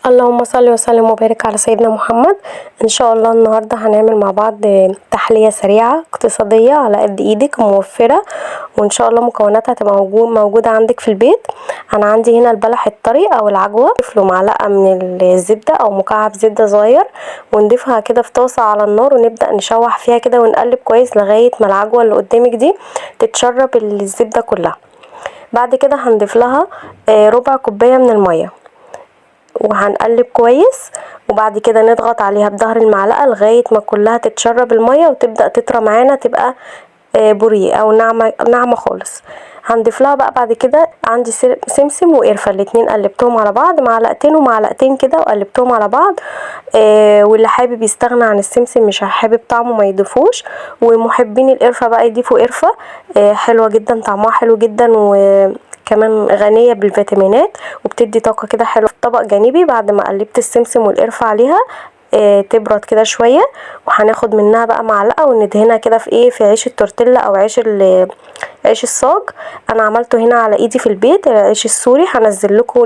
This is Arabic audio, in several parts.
اللهم صل وسلم وبارك على سيدنا محمد. ان شاء الله النهارده هنعمل مع بعض تحليه سريعه اقتصاديه على قد ايدك موفره، وان شاء الله مكوناتها هتبقى موجوده عندك في البيت. انا عندي هنا البلح الطري او العجوه، نضيف له معلقه من الزبده او مكعب زبده صغير ونضيفها كده في طاسه على النار ونبدا نشوح فيها كده ونقلب كويس لغايه ما العجوه اللي قدامك دي تتشرب الزبده كلها. بعد كده هنضيف لها ربع كوبايه من الميه وهنقلب كويس، وبعد كده نضغط عليها بظهر المعلقه لغايه ما كلها تتشرب الميه وتبدا تطرى معانا، تبقى بوريه او ناعمه خالص. هنضيف لها بقى بعد كده عندي سمسم وقرفه، الاتنين قلبتهم على بعض، معلقتين ومعلقتين كده وقلبتهم على بعض. واللي حابب يستغنى عن السمسم مش حابب طعمه ما يضيفوش، ومحبين القرفه بقى يضيفوا قرفه. حلوه جدا، طعمها حلو جدا وكمان غنيه بالفيتامينات وبتدي طاقه كده حلوه. في طبق جانبي بعد ما قلبت السمسم والقرفه عليها تبرد كده شويه، وهناخد منها بقى معلقه وندهنها كده في عيش التورتيلا او عيش الصاج. انا عملته هنا على ايدي في البيت، العيش السوري. هنزل لكم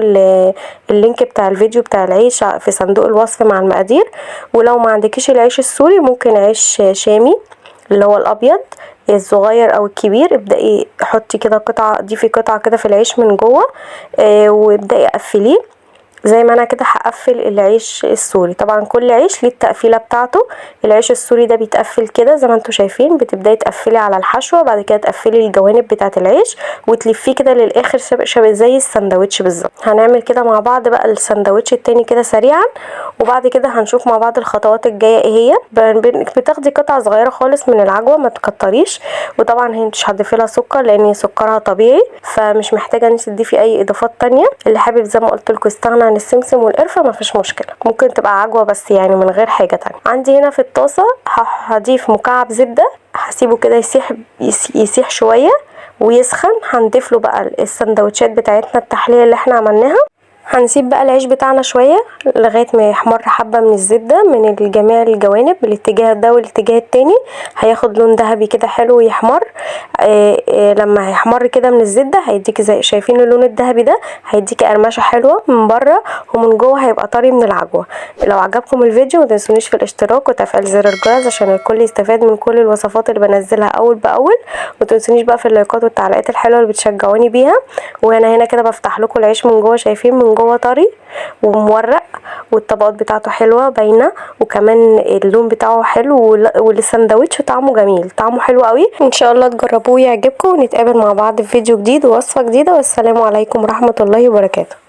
اللينك بتاع الفيديو بتاع العيش في صندوق الوصف مع المقادير. ولو ما عندكيش العيش السوري ممكن عيش شامي اللي هو الابيض الصغير او الكبير. ابدأي حطي كده قطعه، ضيفي قطعه كده في العيش من جوه وابدأي قفليه زي ما انا كده هقفل العيش السوري. طبعا كل عيش ليه التقفيله بتاعته. العيش السوري ده بيتقفل كده زي ما انتم شايفين، بتبداي تقفلي على الحشوه، بعد كده تقفلي الجوانب بتاعه العيش وتلفيه كده للاخر شبه زي الساندوتش بالظبط. هنعمل كده مع بعض بقى الساندوتش التاني كده سريعا، وبعد كده هنشوف مع بعض الخطوات الجايه ايه هي. بتاخدي قطعه صغيره خالص من العجوه، ما تكتريش، وطبعا هي مش هتضيفي لها سكر لان سكرها طبيعي فمش محتاجه ان تضيفي اي اضافات تانية. اللي حابب زي ما قلت لكم يستغنى عن السمسم والقرفه مفيش مشكله، ممكن تبقى عجوه بس يعني من غير حاجه تانية. عندي هنا في الطاسه هضيف مكعب زبده، هسيبه كده يسيح شويه ويسخن. هنضيف له بقى السندوتشات بتاعتنا التحليه اللي احنا عملناها. هنسيب بقى العيش بتاعنا شويه لغايه ما يحمر حبه من الزبده من جميع الجوانب، الاتجاه ده والاتجاه التاني، هياخد لون ذهبي كده حلو ويحمر. لما هيحمر كده من الزبده هيديكي زي شايفين اللون الذهبي ده، هيديكي قرمشه حلوه من بره ومن جوه هيبقى طري من العجوه. لو عجبكم الفيديو ما تنسونيش في الاشتراك وتفعيل زر الجرس عشان الكل يستفاد من كل الوصفات اللي بنزلها اول باول. وما تنسونيش بقى في اللايكات والتعليقات الحلوه اللي بتشجعوني بيها. وانا هنا كده بفتح لكم العيش من جوه، شايفين من جوه طري ومورق والطبقات بتاعته حلوه باينه، وكمان اللون بتاعه حلو والساندوتش طعمه جميل، طعمه حلو قوي. ان شاء الله تجربوه يعجبكم، ونتقابل مع بعض في فيديو جديد ووصفه جديده، والسلام عليكم ورحمه الله وبركاته.